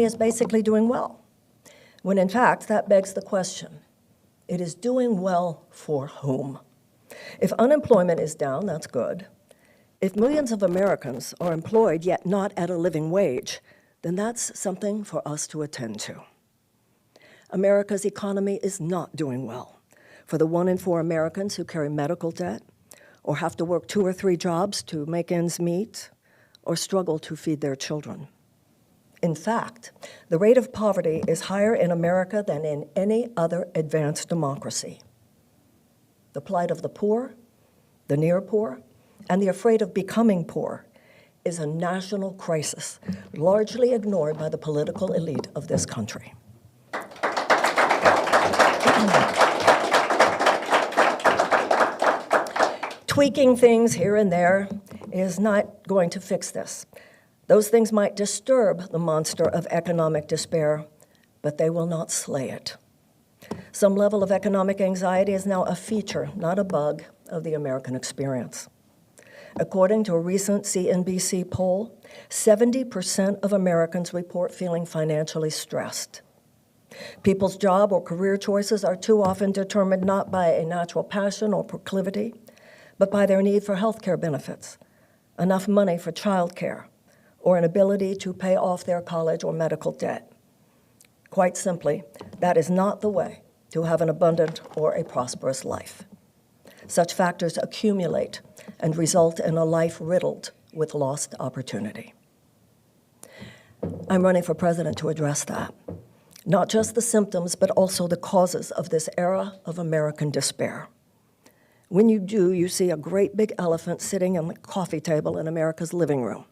is basically doing well, when in fact that begs the question, it is doing well for whom? If unemployment is down, that's good. If millions of Americans are employed yet not at a living wage, then that's something for us to attend to. America's economy is not doing well. For the 1 in 4 Americans who carry medical debt, or have to work 2 or 3 jobs to make ends meet, or struggle to feed their children. In fact, the rate of poverty is higher in America than in any other advanced democracy. The plight of the poor, the near poor, and the afraid of becoming poor is a national crisis, largely ignored by the political elite of this country. Tweaking things here and there is not going to fix this. Those things might disturb the monster of economic despair, but they will not slay it. Some level of economic anxiety is now a feature, not a bug, of the American experience. According to a recent CNBC poll, 70% of Americans report feeling financially stressed. People's job or career choices are too often determined not by a natural passion or proclivity, but by their need for health care benefits, enough money for child care, or an ability to pay off their college or medical debt. Quite simply, that is not the way to have an abundant or a prosperous life. Such factors accumulate and result in a life riddled with lost opportunity. I'm running for president to address that. Not just the symptoms, but also the causes of this era of American despair. When you do, you see a great big elephant sitting on the coffee table in America's living room.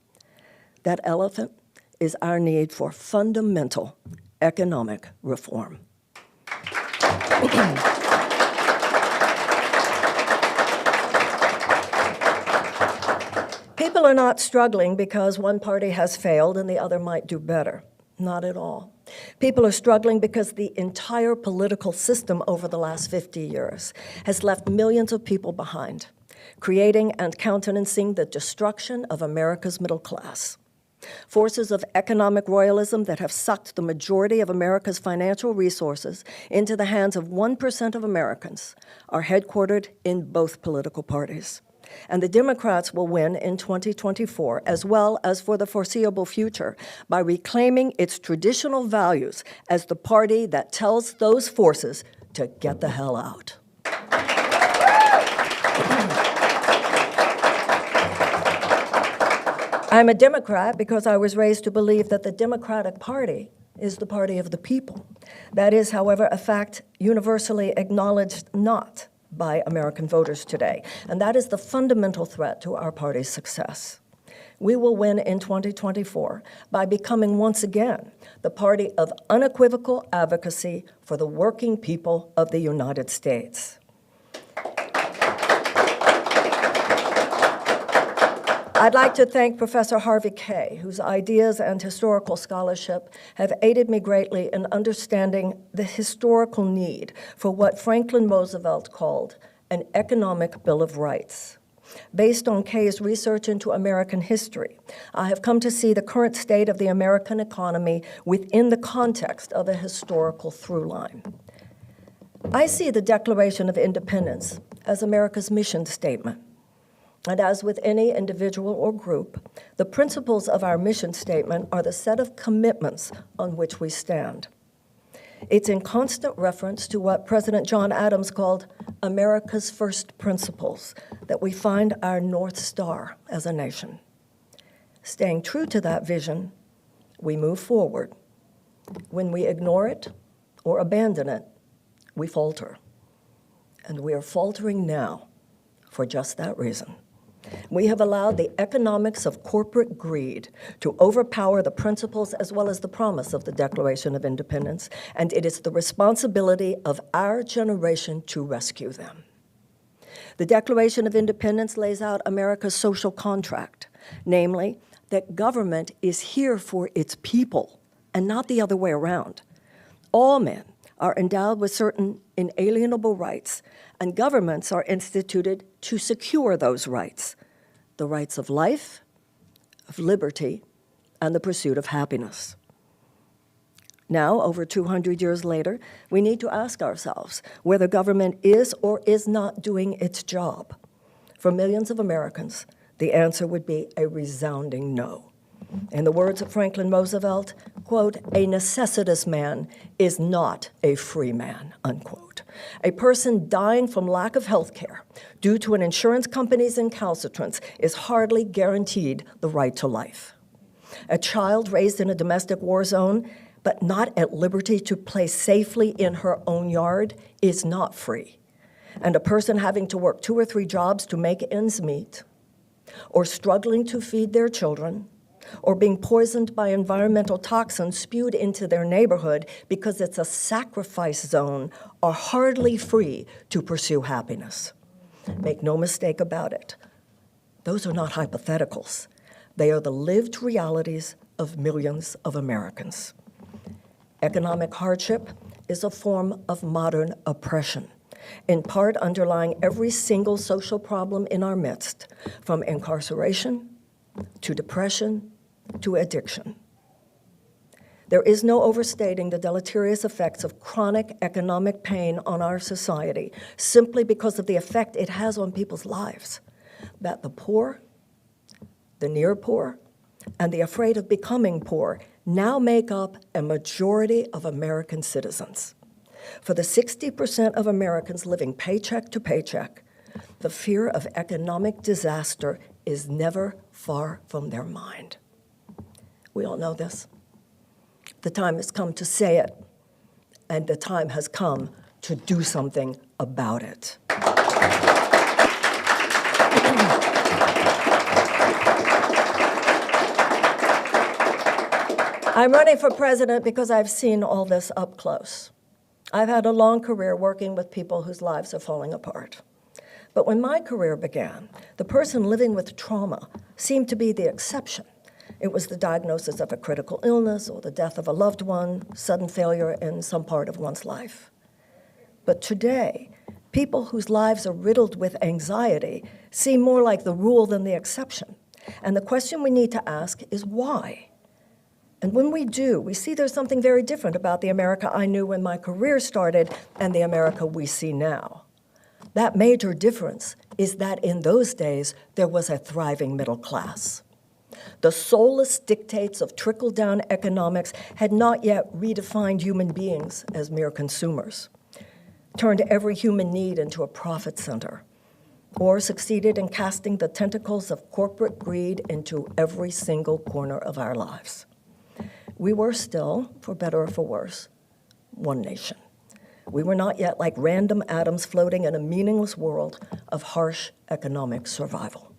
That elephant is our need for fundamental economic reform. People are not struggling because one party has failed and the other might do better. Not at all. People are struggling because the entire political system over the last 50 years has left millions of people behind, creating and countenancing the destruction of America's middle class. Forces of economic royalism that have sucked the majority of America's financial resources into the hands of 1% of Americans are headquartered in both political parties. And the Democrats will win in 2024, as well as for the foreseeable future, by reclaiming its traditional values as the party that tells those forces to get the hell out. I'm a Democrat because I was raised to believe that the Democratic Party is the party of the people. That is, however, a fact universally acknowledged not by American voters today, and that is the fundamental threat to our party's success. We will win in 2024 by becoming once again the party of unequivocal advocacy for the working people of the United States. I'd like to thank Professor Harvey Kaye, whose ideas and historical scholarship have aided me greatly in understanding the historical need for what Franklin Roosevelt called an economic Bill of Rights. Based on Kaye's research into American history, I have come to see the current state of the American economy within the context of a historical through line. I see the Declaration of Independence as America's mission statement. And as with any individual or group, the principles of our mission statement are the set of commitments on which we stand. It's in constant reference to what President John Adams called America's first principles that we find our North Star as a nation. Staying true to that vision, we move forward. When we ignore it or abandon it, we falter. And we are faltering now for just that reason. We have allowed the economics of corporate greed to overpower the principles as well as the promise of the Declaration of Independence, and it is the responsibility of our generation to rescue them. The Declaration of Independence lays out America's social contract, namely that government is here for its people and not the other way around. All men are endowed with certain inalienable rights, and governments are instituted to secure those rights, the rights of life, of liberty, and the pursuit of happiness. Now, over 200 years later, we need to ask ourselves whether government is or is not doing its job. For millions of Americans, the answer would be a resounding no. In the words of Franklin Roosevelt, quote, "A necessitous man is not a free man," unquote. A person dying from lack of health care due to an insurance company's incalcitrance is hardly guaranteed the right to life. A child raised in a domestic war zone but not at liberty to play safely in her own yard is not free. And a person having to work 2 or 3 jobs to make ends meet, or struggling to feed their children, or being poisoned by environmental toxins spewed into their neighborhood because it's a sacrifice zone, are hardly free to pursue happiness. Make no mistake about it. Those are not hypotheticals. They are the lived realities of millions of Americans. Economic hardship is a form of modern oppression, in part underlying every single social problem in our midst, from incarceration to depression to addiction. There is no overstating the deleterious effects of chronic economic pain on our society simply because of the effect it has on people's lives, that the poor, the near poor, and the afraid of becoming poor now make up a majority of American citizens. For the 60% of Americans living paycheck to paycheck, the fear of economic disaster is never far from their mind. We all know this. The time has come to say it, and the time has come to do something about it. I'm running for president because I've seen all this up close. I've had a long career working with people whose lives are falling apart. But when my career began, the person living with trauma seemed to be the exception. It was the diagnosis of a critical illness or the death of a loved one, sudden failure in some part of one's life. But today, people whose lives are riddled with anxiety seem more like the rule than the exception. And the question we need to ask is why? And when we do, we see there's something very different about the America I knew when my career started and the America we see now. That major difference is that in those days, there was a thriving middle class. The soulless dictates of trickle-down economics had not yet redefined human beings as mere consumers, turned every human need into a profit center, or succeeded in casting the tentacles of corporate greed into every single corner of our lives. We were still, for better or for worse, one nation. We were not yet like random atoms floating in a meaningless world of harsh economic survival.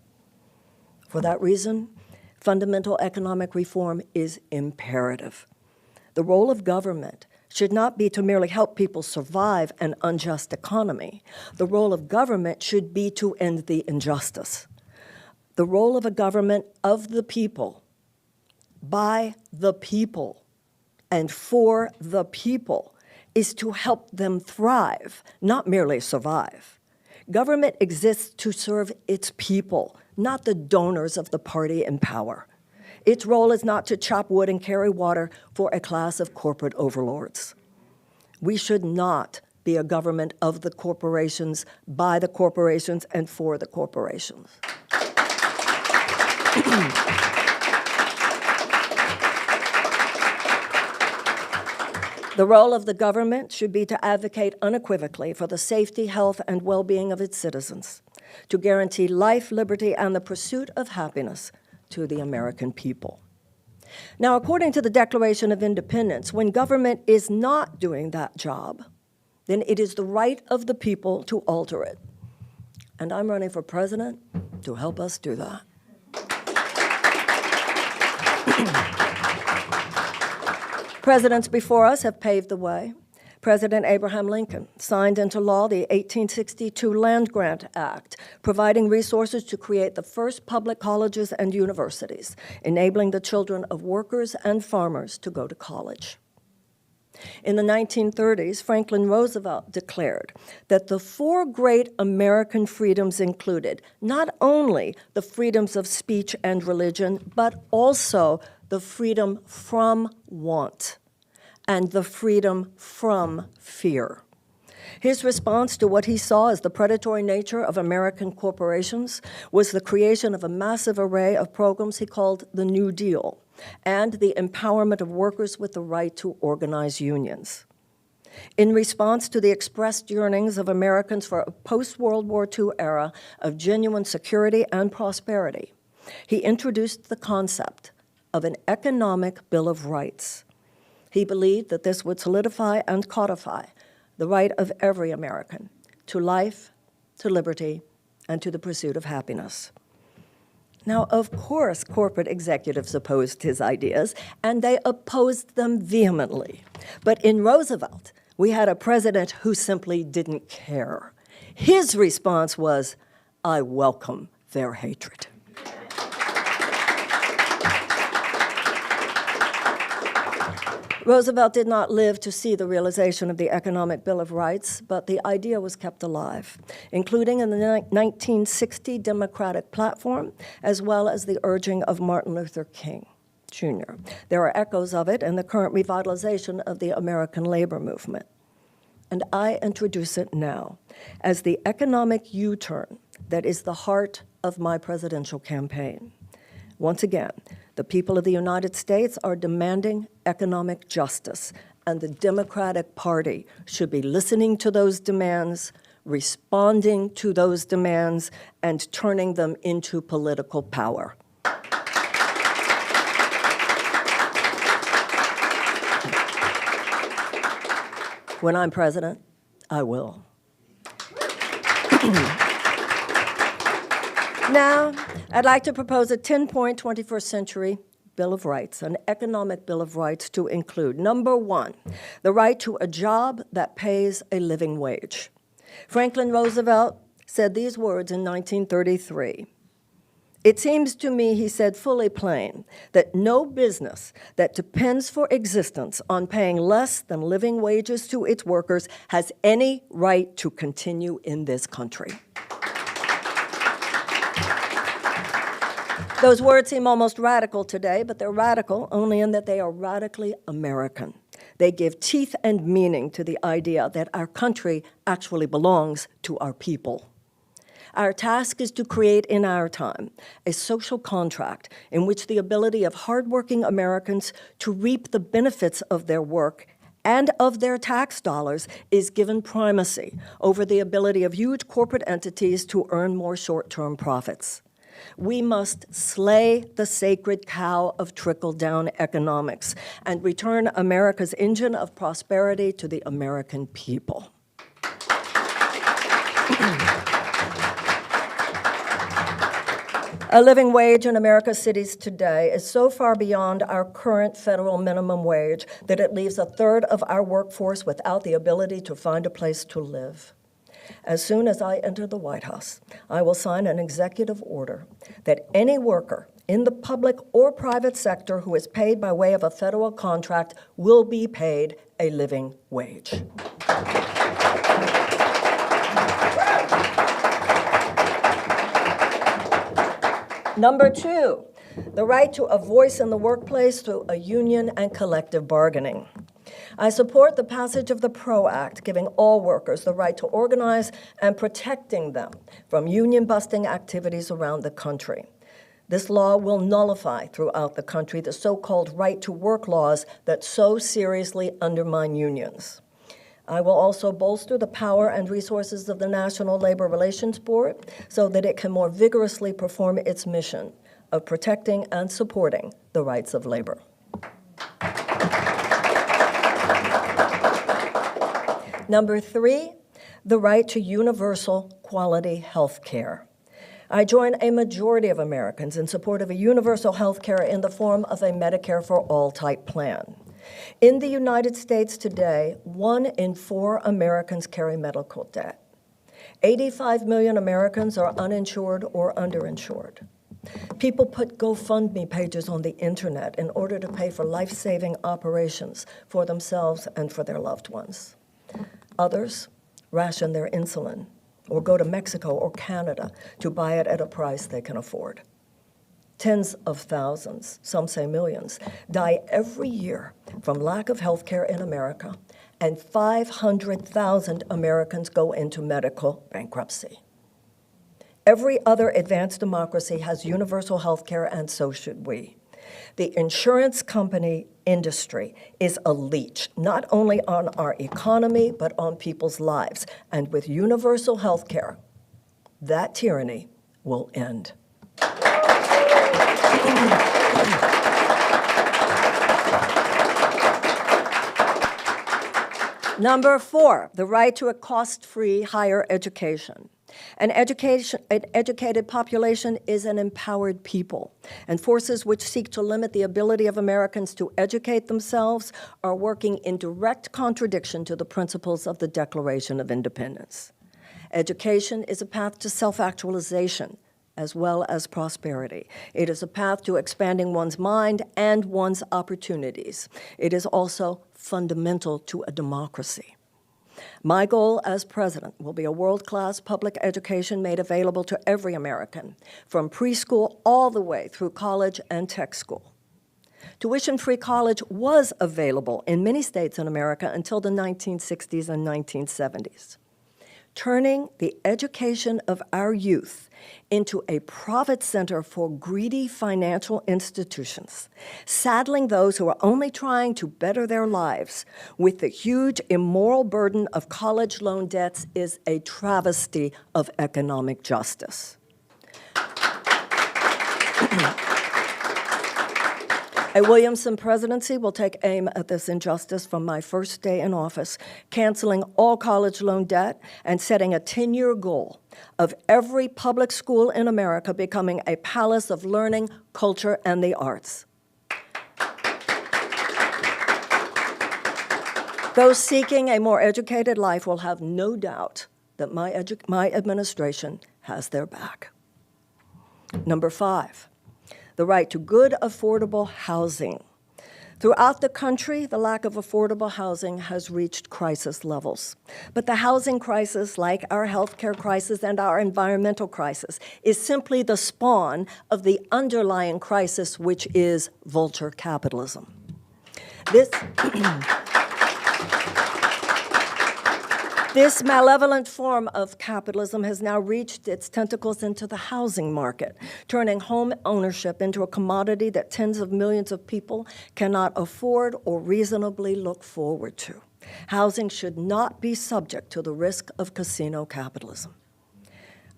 For that reason, fundamental economic reform is imperative. The role of government should not be to merely help people survive an unjust economy. The role of government should be to end the injustice. The role of a government of the people, by the people, and for the people is to help them thrive, not merely survive. Government exists to serve its people, not the donors of the party in power. Its role is not to chop wood and carry water for a class of corporate overlords. We should not be a government of the corporations, by the corporations, and for the corporations. The role of the government should be to advocate unequivocally for the safety, health, and well-being of its citizens, to guarantee life, liberty, and the pursuit of happiness to the American people. Now, according to the Declaration of Independence, when government is not doing that job, then it is the right of the people to alter it. And I'm running for president to help us do that. Presidents before us have paved the way. President Abraham Lincoln signed into law the 1862 Land Grant Act, providing resources to create the first public colleges and universities, enabling the children of workers and farmers to go to college. In the 1930s, Franklin Roosevelt declared that the 4 great American freedoms included not only the freedoms of speech and religion, but also the freedom from want. and the freedom from fear. His response to what he saw as the predatory nature of American corporations was the creation of a massive array of programs he called the New Deal and the empowerment of workers with the right to organize unions. In response to the expressed yearnings of Americans for a post-World War II era of genuine security and prosperity, he introduced the concept of an economic Bill of Rights. He believed that this would solidify and codify the right of every American to life, to liberty, and to the pursuit of happiness. Now, of course, corporate executives opposed his ideas, and they opposed them vehemently. But in Roosevelt, we had a president who simply didn't care. His response was, "I welcome their hatred." Roosevelt did not live to see the realization of the Economic Bill of Rights, but the idea was kept alive, including in the 1960 Democratic platform, as well as the urging of Martin Luther King, Jr. There are echoes of it in the current revitalization of the American labor movement. And I introduce it now as the economic U-turn that is the heart of my presidential campaign. Once again, the people of the United States are demanding economic justice, and the Democratic Party should be listening to those demands, responding to those demands, and turning them into political power. When I'm president, I will. Now, I'd like to propose a 10-point 21st century Bill of Rights, an economic Bill of Rights to include, number one, the right to a job that pays a living wage. Franklin Roosevelt said these words in 1933. "It seems to me," he said fully plain, "that no business that depends for existence on paying less than living wages to its workers has any right to continue in this country." Those words seem almost radical today, but they're radical only in that they are radically American. They give teeth and meaning to the idea that our country actually belongs to our people. Our task is to create in our time a social contract in which the ability of hardworking Americans to reap the benefits of their work and of their tax dollars is given primacy over the ability of huge corporate entities to earn more short-term profits. We must slay the sacred cow of trickle-down economics and return America's engine of prosperity to the American people. A living wage in America's cities today is so far beyond our current federal minimum wage that it leaves a third of our workforce without the ability to find a place to live. As soon as I enter the White House, I will sign an executive order that any worker in the public or private sector who is paid by way of a federal contract will be paid a living wage. Number two, the right to a voice in the workplace through a union and collective bargaining. I support the passage of the PRO Act, giving all workers the right to organize and protecting them from union-busting activities around the country. This law will nullify throughout the country the so-called right-to-work laws that so seriously undermine unions. I will also bolster the power and resources of the National Labor Relations Board so that it can more vigorously perform its mission of protecting and supporting the rights of labor. Number three, the right to universal quality health care. I join a majority of Americans in support of a universal health care in the form of a Medicare for All type plan. In the United States today, 1 in 4 Americans carry medical debt. 85 million Americans are uninsured or underinsured. People put GoFundMe pages on the internet in order to pay for life-saving operations for themselves and for their loved ones. Others ration their insulin or go to Mexico or Canada to buy it at a price they can afford. Tens of thousands, some say millions, die every year from lack of health care in America, and 500,000 Americans go into medical bankruptcy. Every other advanced democracy has universal health care, and so should we. The insurance company industry is a leech, not only on our economy, but on people's lives. And with universal health care, that tyranny will end. Number 4, the right to a cost-free higher education. An educated population is an empowered people, and forces which seek to limit the ability of Americans to educate themselves are working in direct contradiction to the principles of the Declaration of Independence. Education is a path to self-actualization as well as prosperity. It is a path to expanding one's mind and one's opportunities. It is also fundamental to a democracy. My goal as president will be a world-class public education made available to every American, from preschool all the way through college and tech school. Tuition-free college was available in many states in America until the 1960s and 1970s. Turning the education of our youth into a profit center for greedy financial institutions, saddling those who are only trying to better their lives with the huge immoral burden of college loan debts is a travesty of economic justice. A Williamson presidency will take aim at this injustice from my first day in office, canceling all college loan debt and setting a 10-year goal of every public school in America becoming a palace of learning, culture, and the arts. Those seeking a more educated life will have no doubt that my administration has their back. Number 5. The right to good, affordable housing. Throughout the country, the lack of affordable housing has reached crisis levels. But the housing crisis, like our healthcare crisis and our environmental crisis, is simply the spawn of the underlying crisis, which is vulture capitalism. This malevolent form of capitalism has now reached its tentacles into the housing market, turning home ownership into a commodity that tens of millions of people cannot afford or reasonably look forward to. Housing should not be subject to the risk of casino capitalism.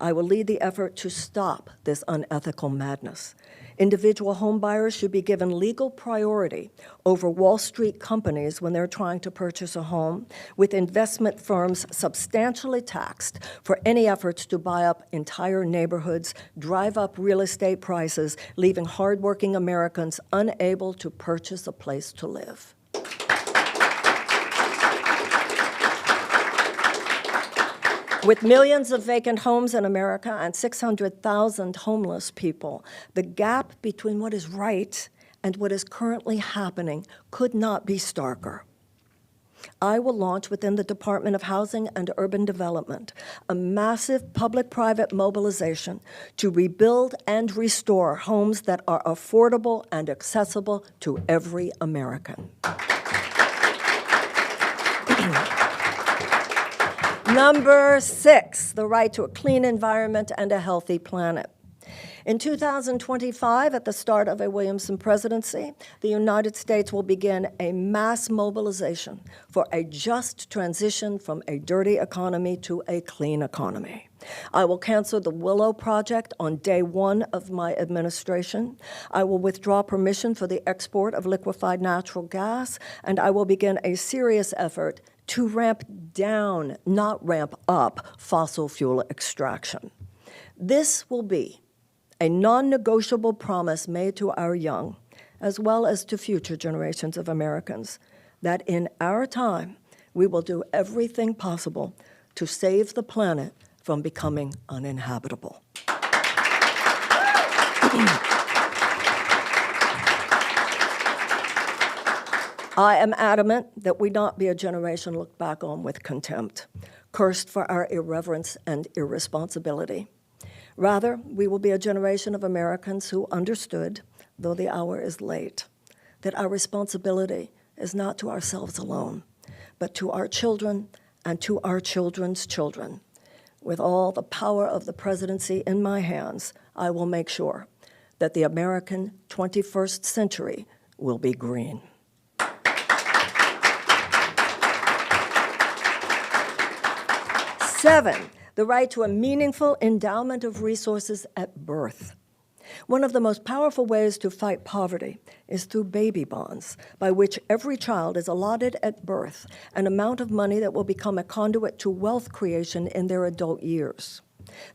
I will lead the effort to stop this unethical madness. Individual homebuyers should be given legal priority over Wall Street companies when they're trying to purchase a home, with investment firms substantially taxed for any efforts to buy up entire neighborhoods, drive up real estate prices, leaving hardworking Americans unable to purchase a place to live. With millions of vacant homes in America and 600,000 homeless people, the gap between what is right and what is currently happening could not be starker. I will launch within the Department of Housing and Urban Development a massive public-private mobilization to rebuild and restore homes that are affordable and accessible to every American. Number 6, the right to a clean environment and a healthy planet. In 2025, at the start of a Williamson presidency, the United States will begin a mass mobilization for a just transition from a dirty economy to a clean economy. I will cancel the Willow Project on day 1 of my administration. I will withdraw permission for the export of liquefied natural gas, and I will begin a serious effort to ramp down, not ramp up, fossil fuel extraction. This will be a non-negotiable promise made to our young, as well as to future generations of Americans, that in our time, we will do everything possible to save the planet from becoming uninhabitable. I am adamant that we not be a generation looked back on with contempt, cursed for our irreverence and irresponsibility. Rather, we will be a generation of Americans who understood, though the hour is late, that our responsibility is not to ourselves alone, but to our children and to our children's children. With all the power of the presidency in my hands, I will make sure that the American 21st century will be green. 7, the right to a meaningful endowment of resources at birth. One of the most powerful ways to fight poverty is through baby bonds, by which every child is allotted at birth an amount of money that will become a conduit to wealth creation in their adult years.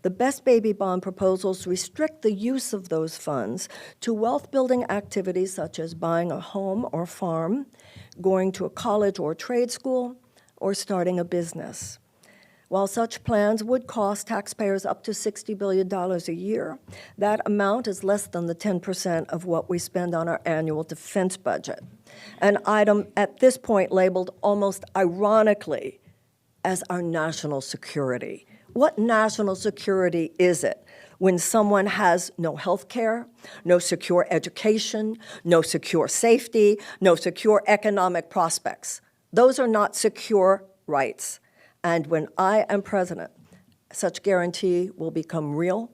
The best baby bond proposals restrict the use of those funds to wealth-building activities such as buying a home or farm, going to a college or trade school, or starting a business. While such plans would cost taxpayers up to $60 billion a year, that amount is less than the 10% of what we spend on our annual defense budget, an item at this point labeled almost ironically as our national security. What national security is it when someone has no health care, no secure education, no secure safety, no secure economic prospects? Those are not secure rights. And when I am president, such guarantee will become real.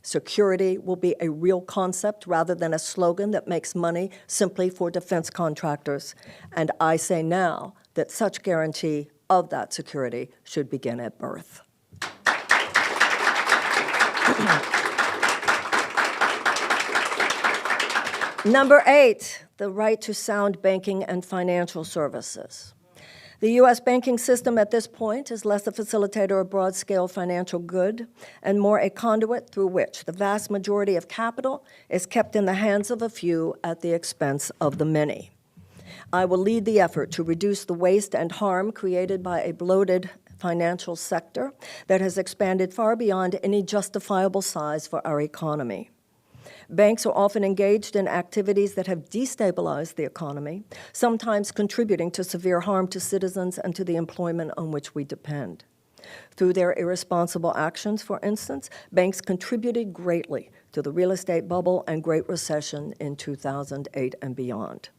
Security will be a real concept rather than a slogan that makes money simply for defense contractors. And I say now that such guarantee of that security should begin at birth. Number 8, the right to sound banking and financial services. The U.S. banking system at this point is less a facilitator of broad-scale financial good and more a conduit through which the vast majority of capital is kept in the hands of a few at the expense of the many. I will lead the effort to reduce the waste and harm created by a bloated financial sector that has expanded far beyond any justifiable size for our economy. Banks are often engaged in activities that have destabilized the economy, sometimes contributing to severe harm to citizens and to the employment on which we depend. Through their irresponsible actions, for instance, banks contributed greatly to the real estate bubble and Great Recession in 2008 and beyond.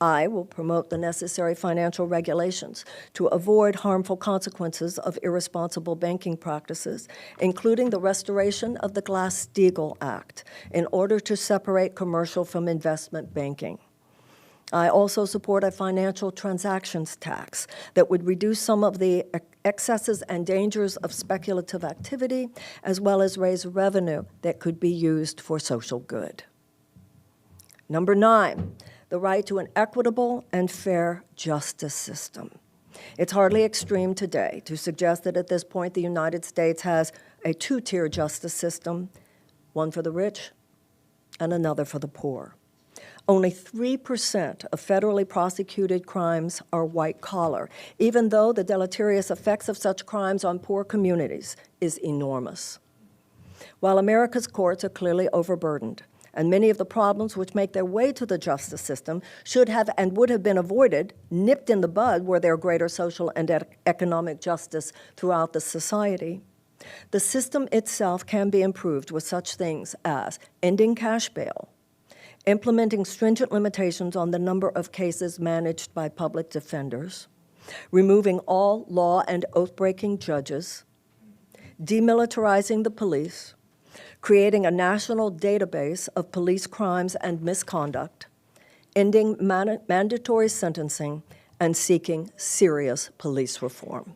I will promote the necessary financial regulations to avoid harmful consequences of irresponsible banking practices, including the restoration of the Glass-Steagall Act, in order to separate commercial from investment banking. I also support a financial transactions tax that would reduce some of the excesses and dangers of speculative activity, as well as raise revenue that could be used for social good. Number 9, the right to an equitable and fair justice system. It's hardly extreme today to suggest that at this point the United States has a two-tier justice system, one for the rich and another for the poor. Only 3% of federally prosecuted crimes are white-collar, even though the deleterious effects of such crimes on poor communities is enormous. While America's courts are clearly overburdened, and many of the problems which make their way to the justice system should have and would have been avoided, nipped in the bud, were there greater social and economic justice throughout the society. The system itself can be improved with such things as ending cash bail, implementing stringent limitations on the number of cases managed by public defenders, removing all law and oath-breaking judges, demilitarizing the police, creating a national database of police crimes and misconduct, ending mandatory sentencing, and seeking serious police reform.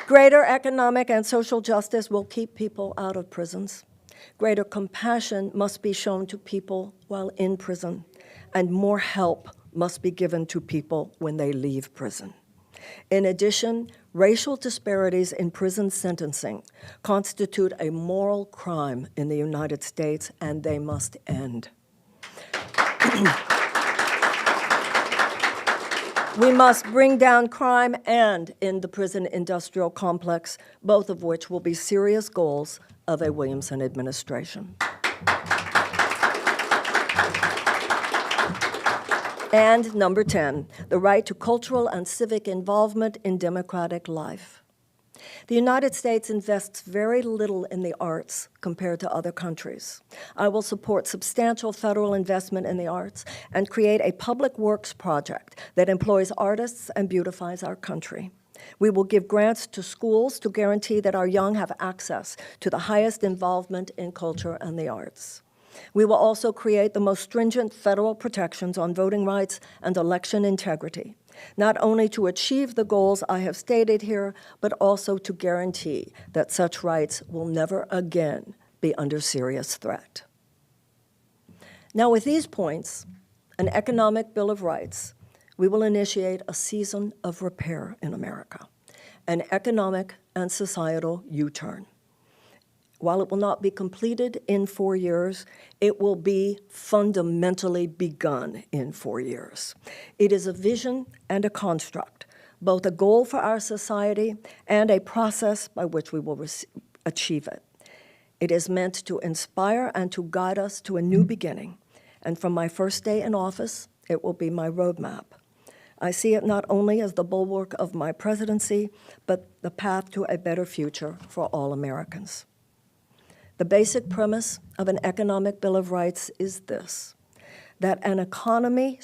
Greater economic and social justice will keep people out of prisons. Greater compassion must be shown to people while in prison, and more help must be given to people when they leave prison. In addition, racial disparities in prison sentencing constitute a moral crime in the United States, and they must end. We must bring down crime and end the prison industrial complex, both of which will be serious goals of a Williamson administration. And number 10, the right to cultural and civic involvement in democratic life. The United States invests very little in the arts compared to other countries. I will support substantial federal investment in the arts and create a public works project that employs artists and beautifies our country. We will give grants to schools to guarantee that our young have access to the highest involvement in culture and the arts. We will also create the most stringent federal protections on voting rights and election integrity, not only to achieve the goals I have stated here, but also to guarantee that such rights will never again be under serious threat. Now, with these points, an economic Bill of Rights, we will initiate a season of repair in America, an economic and societal U-turn. While it will not be completed in 4 years, it will be fundamentally begun in 4 years. It is a vision and a construct, both a goal for our society and a process by which we will achieve it. It is meant to inspire and to guide us to a new beginning, and from my first day in office, it will be my roadmap. I see it not only as the bulwark of my presidency, but the path to a better future for all Americans. The basic premise of an economic Bill of Rights is this, that an economy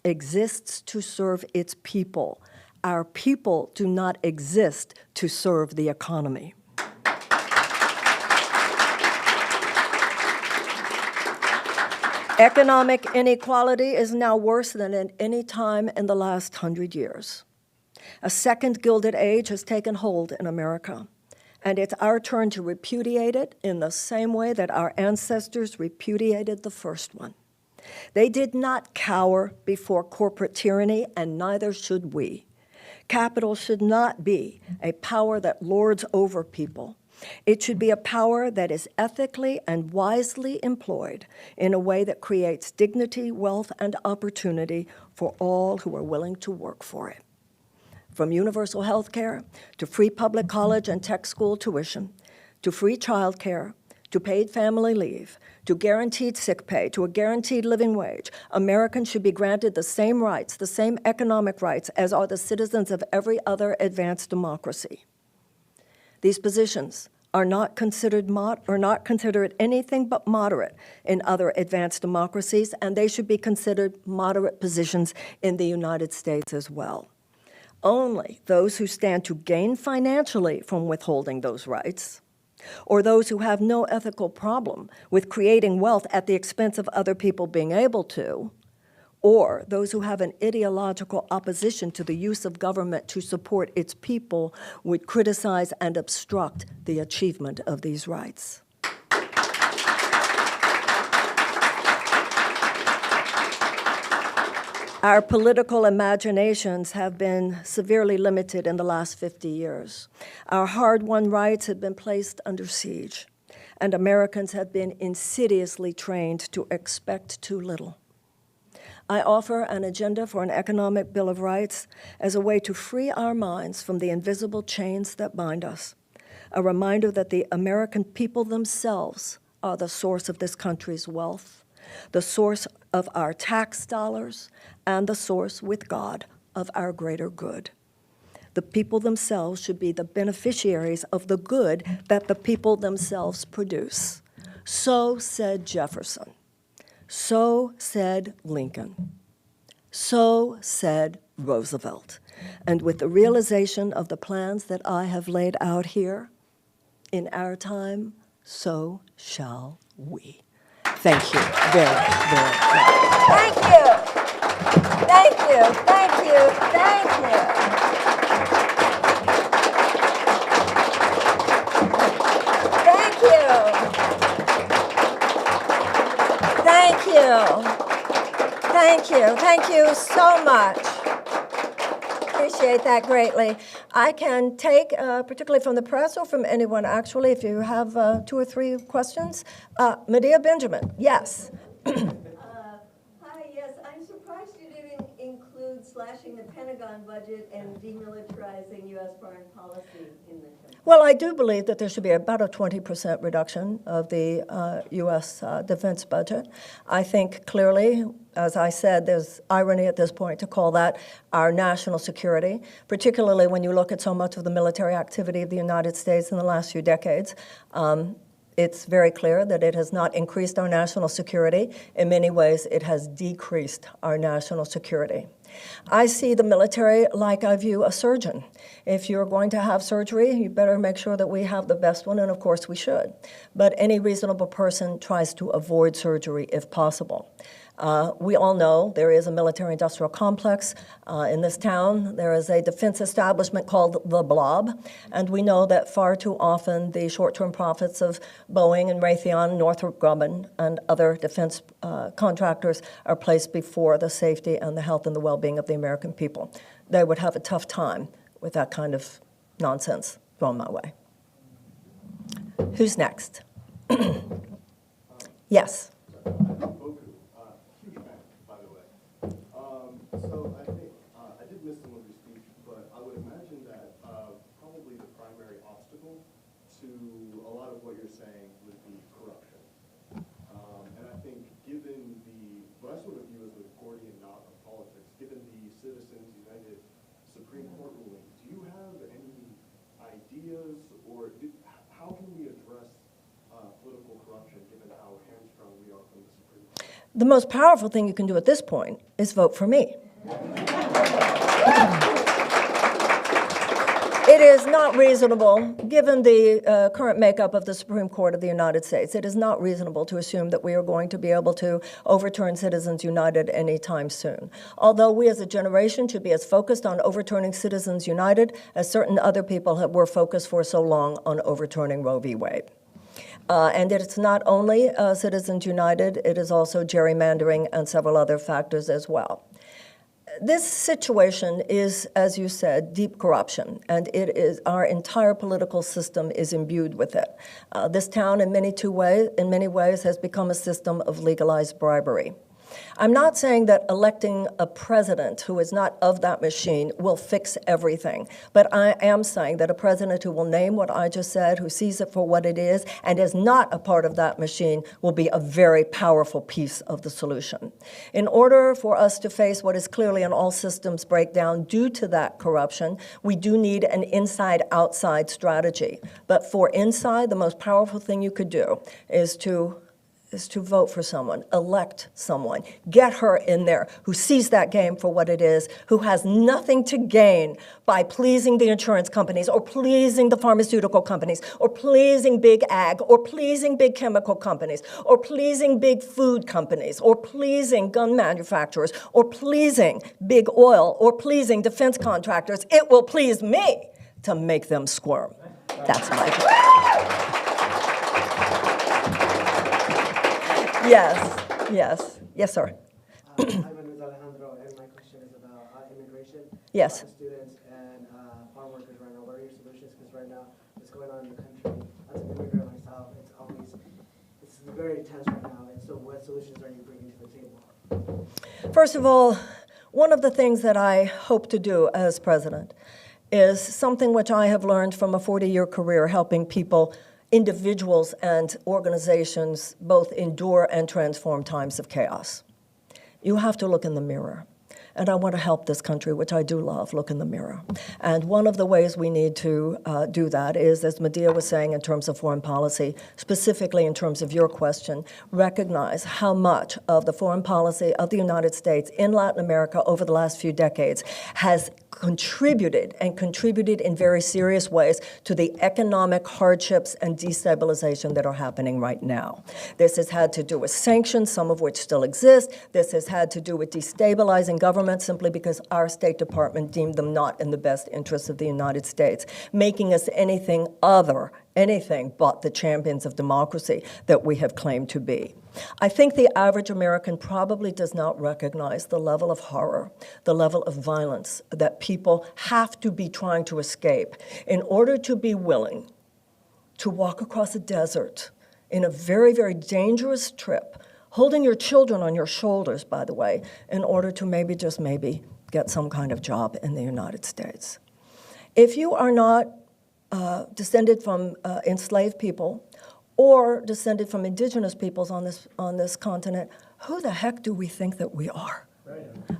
exists to serve its people. Our people do not exist to serve the economy. Economic inequality is now worse than at any time in the last 100 years. A second Gilded Age has taken hold in America, and it's our turn to repudiate it in the same way that our ancestors repudiated the first one. They did not cower before corporate tyranny, and neither should we. Capital should not be a power that lords over people. It should be a power that is ethically and wisely employed in a way that creates dignity, wealth, and opportunity for all who are willing to work for it. From universal health care, to free public college and tech school tuition, to free child care, to paid family leave, to guaranteed sick pay, to a guaranteed living wage, Americans should be granted the same rights, the same economic rights as are the citizens of every other advanced democracy. These positions are not considered anything but moderate in other advanced democracies, and they should be considered moderate positions in the United States as well. Only those who stand to gain financially from withholding those rights, or those who have no ethical problem with creating wealth at the expense of other people being able to, or those who have an ideological opposition to the use of government to support its people would criticize and obstruct the achievement of these rights. Our political imaginations have been severely limited in the last 50 years. Our hard-won rights have been placed under siege, and Americans have been insidiously trained to expect too little. I offer an agenda for an economic Bill of Rights as a way to free our minds from the invisible chains that bind us, a reminder that the American people themselves are the source of this country's wealth, the source of our tax dollars, and the source with God of our greater good. The people themselves should be the beneficiaries of the good that the people themselves produce. So said Jefferson. So said Lincoln. So said Roosevelt. And with the realization of the plans that I have laid out here, in our time, so shall we. Thank you very, very much. Thank you. Thank you. Thank you. Thank you. Thank you. Thank you. Thank you. Thank you so much. Appreciate that greatly. I can take, particularly from the press or from anyone, actually, if you have 2 or 3 questions. Medea Benjamin, yes. Hi, yes, I'm surprised you didn't include slashing the Pentagon budget and demilitarizing U.S. foreign policy in the country? Well, I do believe that there should be about a 20% reduction of the U.S. Defense budget. I think clearly, as I said, there's irony at this point to call that our national security, particularly when you look at so much of the military activity of the United States in the last few decades. It's very clear that it has not increased our national security. In many ways, it has decreased our national security. I see the military like I view a surgeon. If you're going to have surgery, you better make sure that we have the best one, and of course we should. But any reasonable person tries to avoid surgery if possible. We all know there is a military-industrial complex in this town. There is a defense establishment called the Blob, and we know that far too often the short-term profits of Boeing and Raytheon, Northrop Grumman, and other defense contractors are placed before the safety and the health and the well-being of the American people. They would have a tough time with that kind of nonsense thrown my way. Who's next? Yes. So I think, I did miss some of your speech, but I would imagine that probably the primary obstacle to a lot of what you're saying would be corruption. And I think given what I sort of view as the Gordian knot of politics, given the Citizens United Supreme Court ruling, do you have any ideas, or how can we address political corruption given how hamstrung we are from the Supreme Court? The most powerful thing you can do at this point is vote for me. It is not reasonable, given the current makeup of the Supreme Court of the United States, it is not reasonable to assume that we are going to be able to overturn Citizens United anytime soon. Although we as a generation should be as focused on overturning Citizens United as certain other people were focused for so long on overturning Roe v. Wade. And it's not only Citizens United, it is also gerrymandering and several other factors as well. This situation is, as you said, deep corruption, and it is our entire political system is imbued with it. This town, in many ways, has become a system of legalized bribery. I'm not saying that electing a president who is not of that machine will fix everything, but I am saying that a president who will name what I just said, who sees it for what it is, and is not a part of that machine will be a very powerful piece of the solution. In order for us to face what is clearly an all systems breakdown due to that corruption, we do need an inside-outside strategy. But for inside, the most powerful thing you could do is to vote for someone, elect someone, get her in there who sees that game for what it is, who has nothing to gain by pleasing the insurance companies or pleasing the pharmaceutical companies or pleasing big ag or pleasing big chemical companies or pleasing big food companies or pleasing gun manufacturers or pleasing big oil or pleasing defense contractors. It will please me to make them squirm. That's my view. Yes, sir. My name is Alejandro, and my question is about immigration. Yes. Students and farm workers right now. What are your solutions? Because right now, what's going on in the country, as an immigrant myself, it's very tense right now. And so what solutions are you bringing to the table? First of all, one of the things that I hope to do as president is something which I have learned from a 40-year career helping people, individuals and organizations, both endure and transform times of chaos. You have to look in the mirror. And I want to help this country, which I do love, look in the mirror. And one of the ways we need to do that is, as Medea was saying in terms of foreign policy, specifically in terms of your question, recognize how much of the foreign policy of the United States in Latin America over the last few decades has contributed in very serious ways to the economic hardships and destabilization that are happening right now. This has had to do with sanctions, some of which still exist. This has had to do with destabilizing government simply because our State Department deemed them not in the best interests of the United States, making us anything but the champions of democracy that we have claimed to be. I think the average American probably does not recognize the level of horror, the level of violence that people have to be trying to escape in order to be willing to walk across a desert in a very, very dangerous trip, holding your children on your shoulders, by the way, in order to maybe, just maybe, get some kind of job in the United States. If you are not descended from enslaved people or descended from indigenous peoples on this continent, who the heck do we think that we are?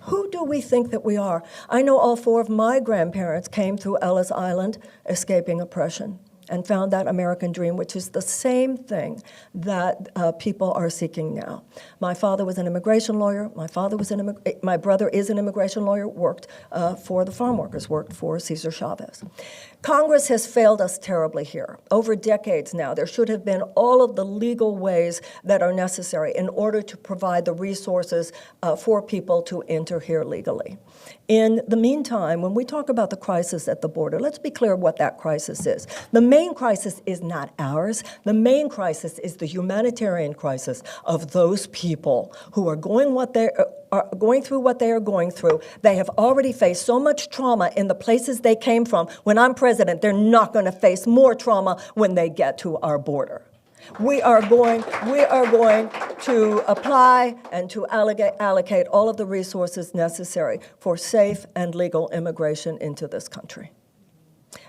Who do we think that we are? I know all 4 of my grandparents came through Ellis Island, escaping oppression, and found that American dream, which is the same thing that people are seeking now. My father was an immigration lawyer. My brother is an immigration lawyer, worked for the farm workers, worked for Cesar Chavez. Congress has failed us terribly here. Over decades now, there should have been all of the legal ways that are necessary in order to provide the resources for people to enter here legally. In the meantime, when we talk about the crisis at the border, let's be clear what that crisis is. The main crisis is not ours. The main crisis is the humanitarian crisis of those people who are going through what they are going through. They have already faced so much trauma in the places they came from. When I'm president, they're not going to face more trauma when they get to our border. We are going to apply and to allocate all of the resources necessary for safe and legal immigration into this country.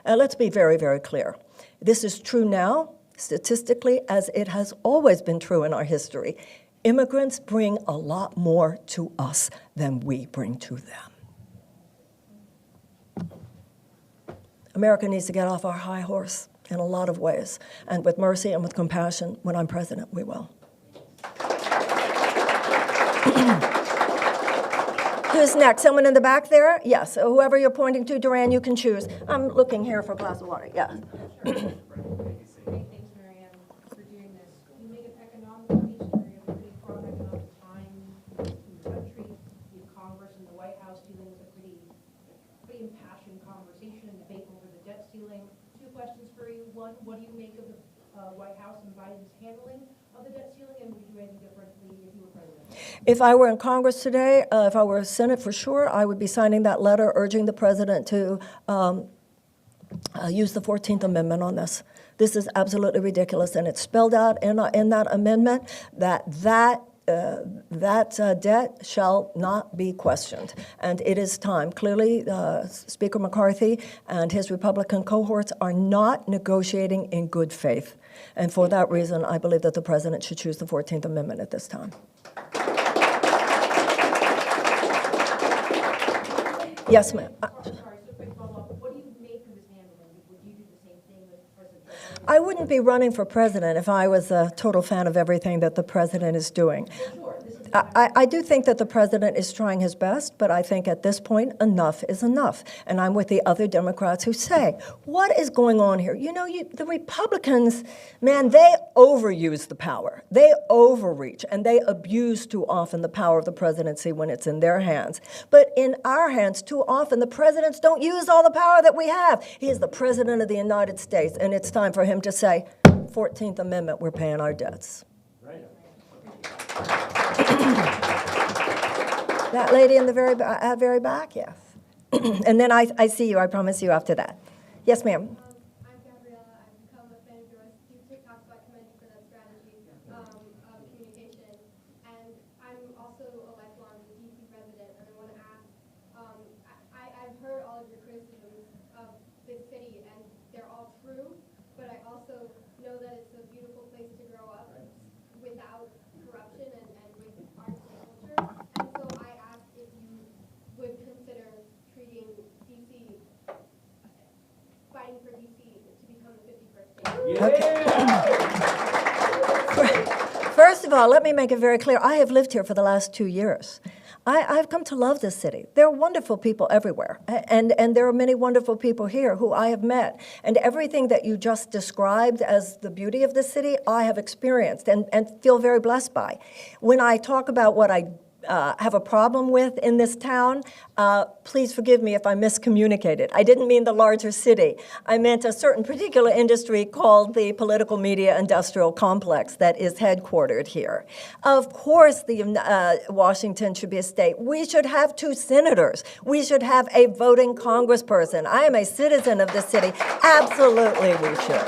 And let's be very, very clear. This is true now, statistically, as it has always been true in our history. Immigrants bring a lot more to us than we bring to them. America needs to get off our high horse in a lot of ways, and with mercy and with compassion, when I'm president, we will. Who's next? Someone in the back there? Yes, whoever you're pointing to, Duran, you can choose. I'm looking here for a glass of water, yeah. Thanks, Marianne, for doing this. You make an economic case where you have a pretty fraught economic time in the country. You have Congress and the White House dealing with a pretty impassioned conversation and debate over the debt ceiling. 2 questions for you. One, what do you make of the White House and Biden's handling of the debt ceiling, and would you do anything differently if you were president? If I were in Congress today, if I were Senate for sure, I would be signing that letter urging the president to use the 14th Amendment on this. This is absolutely ridiculous, and it's spelled out in that amendment that debt shall not be questioned. And it is time. Clearly, Speaker McCarthy and his Republican cohorts are not negotiating in good faith. And for that reason, I believe that the president should choose the 14th Amendment at this time. Yes, ma'am. Sorry, so quick follow-up. What do you make of his handling? Would you do the same thing with President Trump? I wouldn't be running for president if I was a total fan of everything that the president is doing. I do think that the president is trying his best, but I think at this point, enough is enough. And I'm with the other Democrats who say, what is going on here? You know, the Republicans, man, they overuse the power. They overreach, and they abuse too often the power of the presidency when it's in their hands. But in our hands, too often, the presidents don't use all the power that we have. He is the president of the United States, and it's time for him to say, 14th Amendment, we're paying our debts. That lady in the very back, yes. And then I see you, I promise you after that. Yes, ma'am. I'm Gabriella. I've become a fan of yours through TikTok, so I commend you for that strategy of communication. And I'm also a lifelong DC resident, and I want to ask, I've heard all of your criticisms of this city, and they're all true, but I also know that it's a beautiful place to grow up without corruption and with arts and culture. And so I asked if you would consider treating DC, fighting for DC to become the 51st state. First of all, let me make it very clear. I have lived here for the last 2 years. I've come to love this city. There are wonderful people everywhere, and there are many wonderful people here who I have met. And everything that you just described as the beauty of the city, I have experienced and feel very blessed by. When I talk about what I have a problem with in this town, please forgive me if I miscommunicated. I didn't mean the larger city. I meant a certain particular industry called the political media industrial complex that is headquartered here. Of course, Washington should be a state. We should have 2 senators. We should have a voting congressperson. I am a citizen of the city. Absolutely, we should.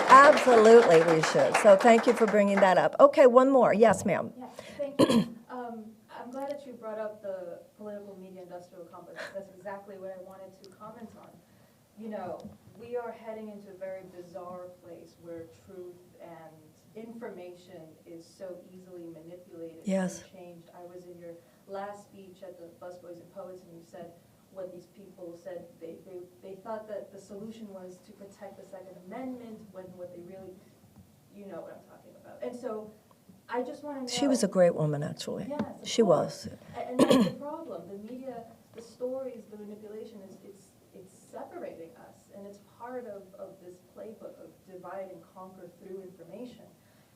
Absolutely, we should. So thank you for bringing that up. Okay, one more. Yes, ma'am. Yes, thank you. I'm glad that you brought up the political media industrial complex. That's exactly what I wanted to comment on. You know, we are heading into a very bizarre place where truth and information is so easily manipulated Yes. and changed. I was in your last speech at the Busboys and Poets, and you said what these people said. They thought that the solution was to protect the Second Amendment, when what they really, you know what I'm talking about. And so I just want to know. She was a great woman, actually. Yes, of She course. was. And that's the problem. The media, the stories, the manipulation, it's separating us. And it's part of this playbook of divide and conquer through information.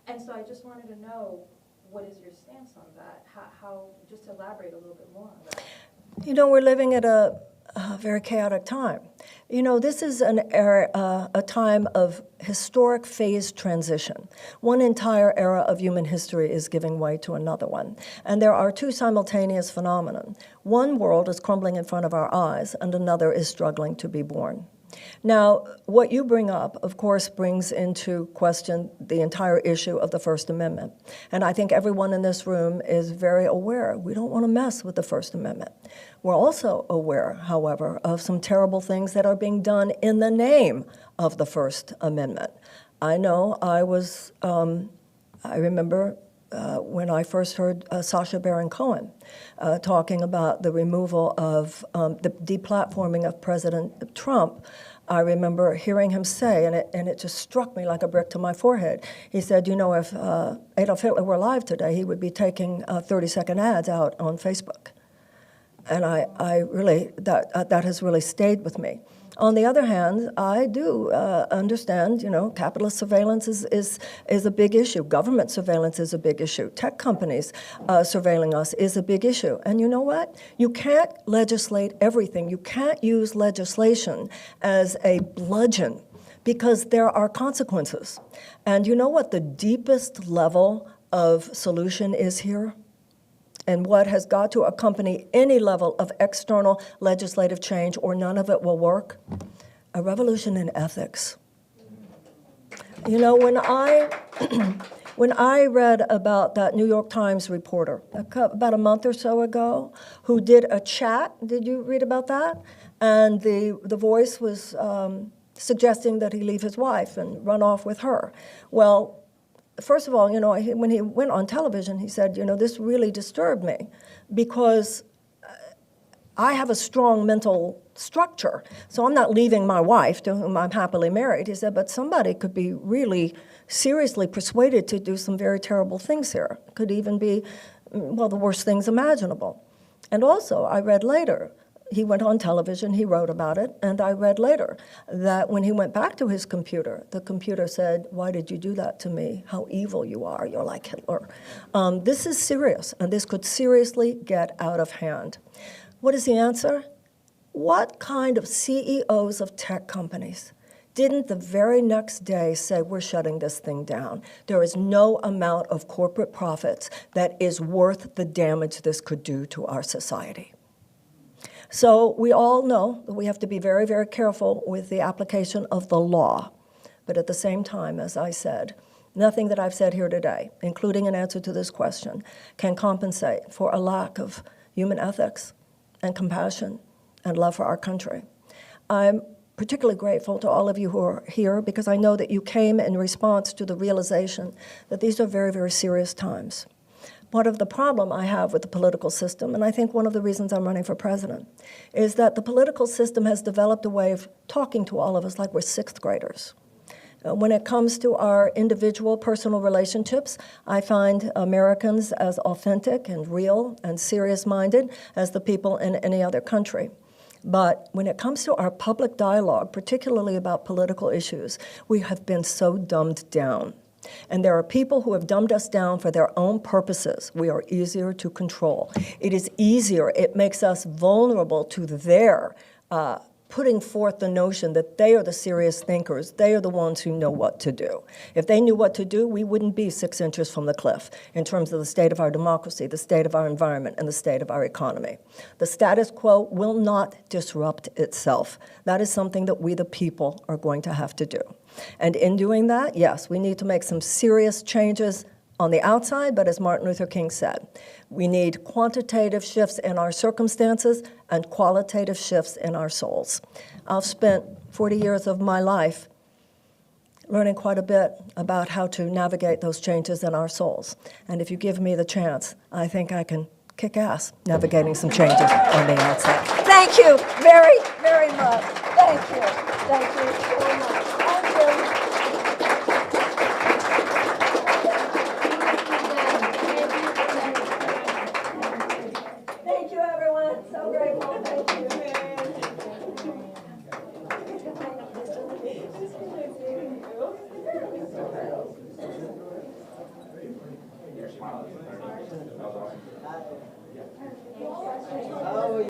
And so I just wanted to know, what is your stance on that? How just to elaborate a little bit more on that. You know, we're living at a very chaotic time. You know, this is an era, a time of historic phase transition. One entire era of human history is giving way to another one. And there are two simultaneous phenomena. One world is crumbling in front of our eyes, and another is struggling to be born. Now, what you bring up, of course, brings into question the entire issue of the First Amendment. And I think everyone in this room is very aware we don't want to mess with the First Amendment. We're also aware, however, of some terrible things that are being done in the name of the First Amendment. I know I remember when I first heard Sacha Baron Cohen talking about the removal of the deplatforming of President Trump. I remember hearing him say, and it just struck me like a brick to my forehead. He said, you know, if Adolf Hitler were alive today, he would be taking 30-second ads out on Facebook. And I really, that has really stayed with me. On the other hand, I do understand, you know, capitalist surveillance is a big issue. Government surveillance is a big issue. Tech companies surveilling us is a big issue. And you know what? You can't legislate everything. You can't use legislation as a bludgeon because there are consequences. And you know what the deepest level of solution is here? And what has got to accompany any level of external legislative change, or none of it will work? A revolution in ethics. You know, when I read about that New York Times reporter about a month or so ago who did a chat, did you read about that? And the voice was suggesting that he leave his wife and run off with her. Well, first of all, you know, when he went on television, he said, you know, this really disturbed me because I have a strong mental structure, so I'm not leaving my wife, to whom I'm happily married. He said, but somebody could be really seriously persuaded to do some very terrible things here. Could even be, well, the worst things imaginable. And also, I read later, he went on television, he wrote about it, and I read later that when he went back to his computer, the computer said, why did you do that to me? How evil you are, you're like Hitler. This is serious, and this could seriously get out of hand. What is the answer? What kind of CEOs of tech companies didn't the very next day say, we're shutting this thing down? There is no amount of corporate profits that is worth the damage this could do to our society. So we all know that we have to be very, very careful with the application of the law. But at the same time, as I said, nothing that I've said here today, including an answer to this question, can compensate for a lack of human ethics and compassion and love for our country. I'm particularly grateful to all of you who are here because I know that you came in response to the realization that these are very, very serious times. Part of the problem I have with the political system, and I think one of the reasons I'm running for president, is that the political system has developed a way of talking to all of us like we're sixth graders. When it comes to our individual personal relationships, I find Americans as authentic and real and serious-minded as the people in any other country. But when it comes to our public dialogue, particularly about political issues, we have been so dumbed down. And there are people who have dumbed us down for their own purposes. We are easier to control. It is easier. It makes us vulnerable to their putting forth the notion that they are the serious thinkers. They are the ones who know what to do. If they knew what to do, we wouldn't be 6 inches from the cliff in terms of the state of our democracy, the state of our environment, and the state of our economy. The status quo will not disrupt itself. That is something that we, the people, are going to have to do. And in doing that, yes, we need to make some serious changes on the outside, but as Martin Luther King said, we need quantitative shifts in our circumstances and qualitative shifts in our souls. I've spent 40 years of my life learning quite a bit about how to navigate those changes in our souls. And if you give me the chance, I think I can kick ass navigating some changes on the outside. Thank you very, very much. Thank you. Thank you so much. Thank you. Thank you, everyone. So grateful. Thank you.